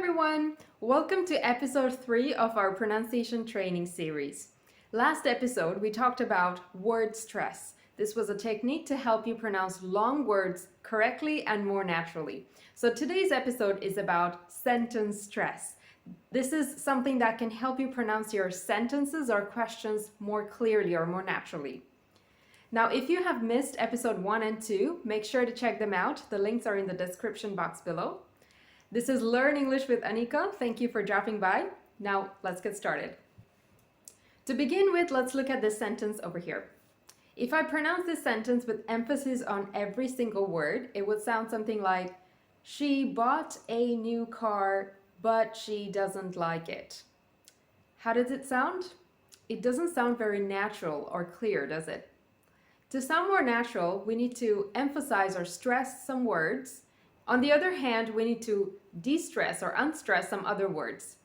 everyone! Welcome to episode 3 of our pronunciation training series. Last episode, we talked about word stress. This was a technique to help you pronounce long words correctly and more naturally. So today's episode is about sentence stress. This is something that can help you pronounce your sentences or questions more clearly or more naturally. Now, if you have missed episode 1 and 2, make sure to check them out. The links are in the description box below. This is Learn English with Anika. Thank you for dropping by. Now, let's get started. To begin with, let's look at this sentence over here. If I pronounce this sentence with emphasis on every single word, it would sound something like, she bought a new car, but she doesn't like it. How does it sound? It doesn't sound very natural or clear, does it? To sound more natural, we need to emphasize or stress some words. On the other hand, we need to de-stress or unstress some other words.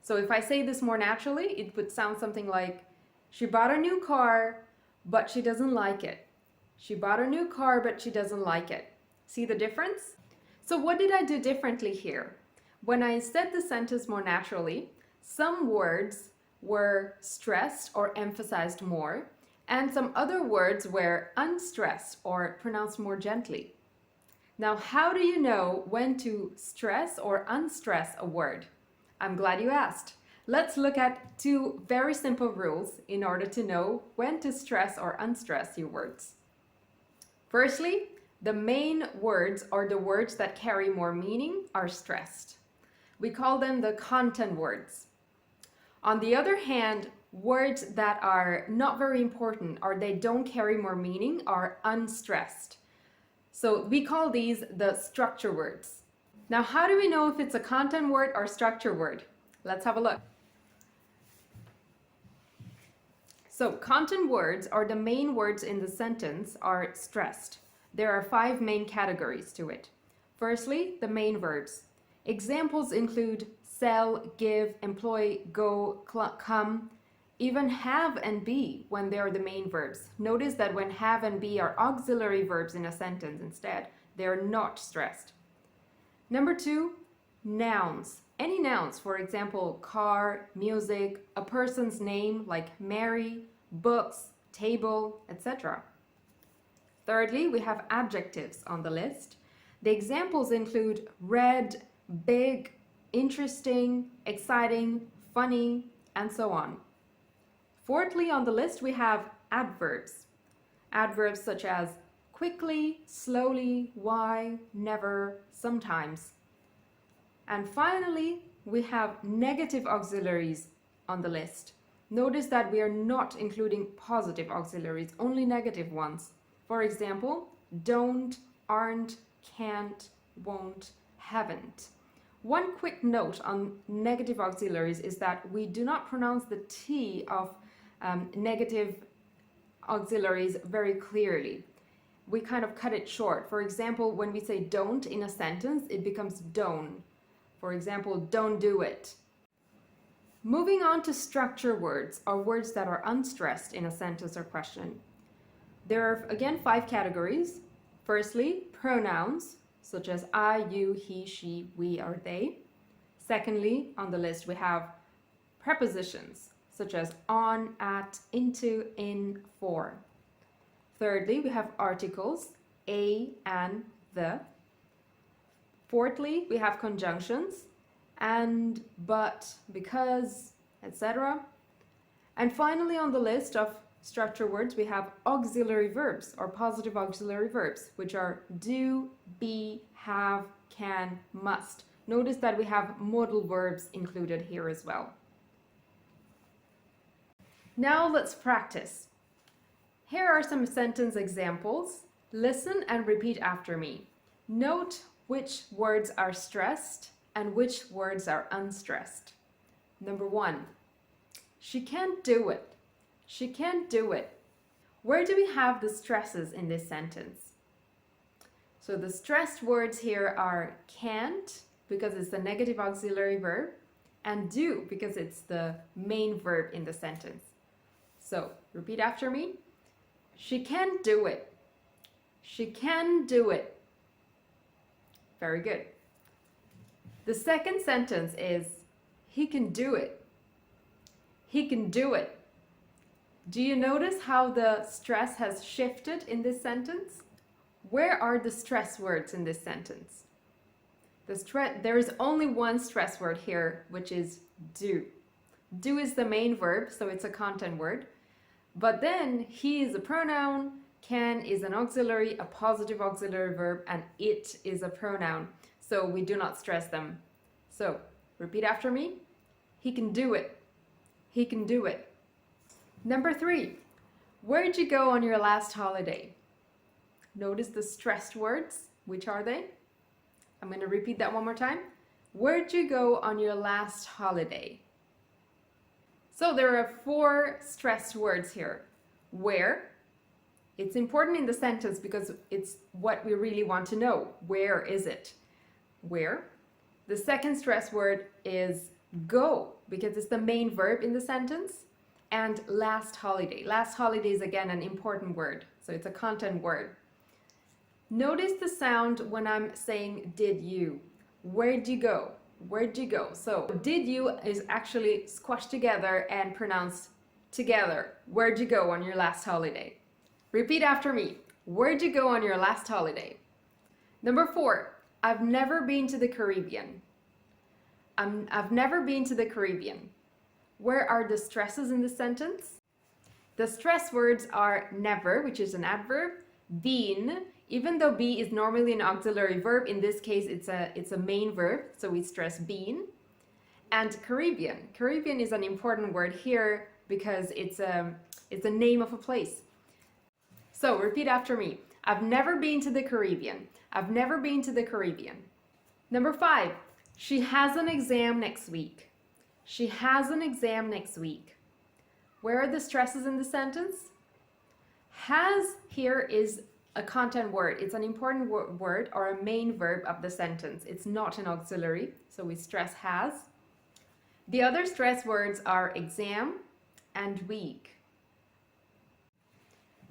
So if I say this more naturally, it would sound something like, she bought a new car, but she doesn't like it. She bought a new car, but she doesn't like it. See the difference? So what did I do differently here? When I said the sentence more naturally, some words were stressed or emphasized more, and some other words were unstressed or pronounced more gently. Now, how do you know when to stress or unstress a word? I'm glad you asked. Let's look at 2 very simple rules in order to know when to stress or unstress your words. Firstly, the main words or the words that carry more meaning are stressed. We call them the content words. On the other hand, words that are not very important or they don't carry more meaning are unstressed. So we call these the structure words. Now, how do we know if it's a content word or structure word? Let's have a look. So content words, or the main words in the sentence, are stressed. There are 5 main categories to it. Firstly, the main verbs. Examples include sell, give, employ, go, come, even have and be when they are the main verbs. Notice that when have and be are auxiliary verbs in a sentence instead, they are not stressed. Number 2, nouns. Any nouns, for example, car, music, a person's name like Mary, books, table, etc. Thirdly, we have adjectives on the list. The examples include red, big, interesting, exciting, funny, and so on. Fourthly, on the list, we have adverbs. Adverbs such as quickly, slowly, why, never, sometimes. And finally, we have negative auxiliaries on the list. Notice that we are not including positive auxiliaries, only negative ones. For example, don't, aren't, can't, won't, haven't. One quick note on negative auxiliaries is that we do not pronounce the T of negative auxiliaries very clearly. We kind of cut it short. For example, when we say don't in a sentence, it becomes don't. For example, don't do it. Moving on to structure words, or words that are unstressed in a sentence or question. There are, again, 5 categories. Firstly, pronouns, such as I, you, he, she, we, or they. Secondly, on the list, we have prepositions, such as on, at, into, in, for. Thirdly, we have articles, a, and, the. Fourthly, we have conjunctions, and, but, because, etc. And finally, on the list of structure words, we have auxiliary verbs or positive auxiliary verbs, which are do, be, have, can, must. Notice that we have modal verbs included here as well. Now let's practice. Here are some sentence examples. Listen and repeat after me. Note which words are stressed and which words are unstressed. Number 1, she can't do it. She can't do it. Where do we have the stresses in this sentence? So the stressed words here are can't, because it's the negative auxiliary verb, and do, because it's the main verb in the sentence. So repeat after me. She can't do it. She can do it. Very good. The second sentence is, he can do it. He can do it. Do you notice how the stress has shifted in this sentence? Where are the stress words in this sentence? There is only one stress word here, which is do. Do is the main verb, so it's a content word. But then he is a pronoun, can is an auxiliary, a positive auxiliary verb, and it is a pronoun. So we do not stress them. So repeat after me. He can do it. He can do it. Number 3, where'd you go on your last holiday? Notice the stressed words. Which are they? I'm going to repeat that one more time. Where'd you go on your last holiday? So there are 4 stressed words here. Where? It's important in the sentence because it's what we really want to know. Where is it? Where? The second stress word is go, because it's the main verb in the sentence. And last holiday. Last holiday is again an important word, so it's a content word. Notice the sound when I'm saying did you. Where'd you go? Where'd you go? So did you is actually squashed together and pronounced together. Where'd you go on your last holiday? Repeat after me. Where'd you go on your last holiday? Number 4, I've never been to the Caribbean. I've never been to the Caribbean. Where are the stresses in the sentence? The stress words are never, which is an adverb, been, even though be is normally an auxiliary verb, in this case it's a main verb, so we stress been, and Caribbean. Caribbean is an important word here because it's a name of a place. So repeat after me. I've never been to the Caribbean. I've never been to the Caribbean. Number 5, she has an exam next week. She has an exam next week. Where are the stresses in the sentence? Has here is a content word. It's an important word or a main verb of the sentence. It's not an auxiliary, so we stress has. The other stress words are exam and week.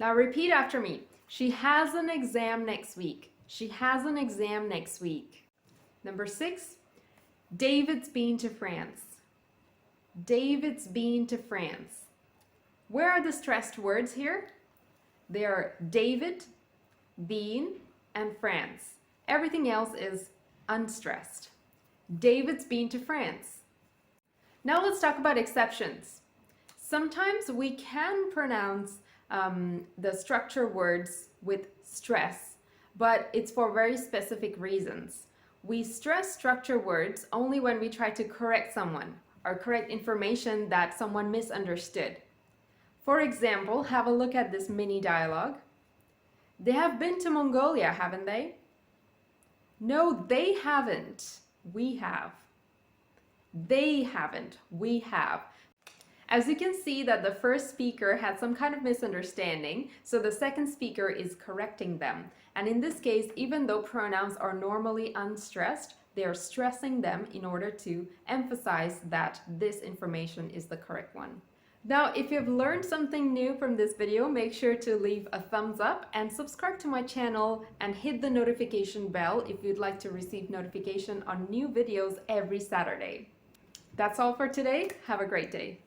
Now repeat after me. She has an exam next week. She has an exam next week. Number 6, David's been to France. David's been to France. Where are the stressed words here? They are David, been, and France. Everything else is unstressed. David's been to France. Now let's talk about exceptions. Sometimes we can pronounce the structure words with stress, but it's for very specific reasons. We stress structure words only when we try to correct someone or correct information that someone misunderstood. For example, have a look at this mini dialogue. They have been to Mongolia, haven't they? No, they haven't. We have. They haven't. We have. As you can see that the first speaker had some kind of misunderstanding, so the second speaker is correcting them. And in this case, even though pronouns are normally unstressed, they are stressing them in order to emphasize that this information is the correct one. Now, if you've learned something new from this video, make sure to leave a thumbs up and subscribe to my channel and hit the notification bell if you'd like to receive notification on new videos every Saturday. That's all for today. Have a great day.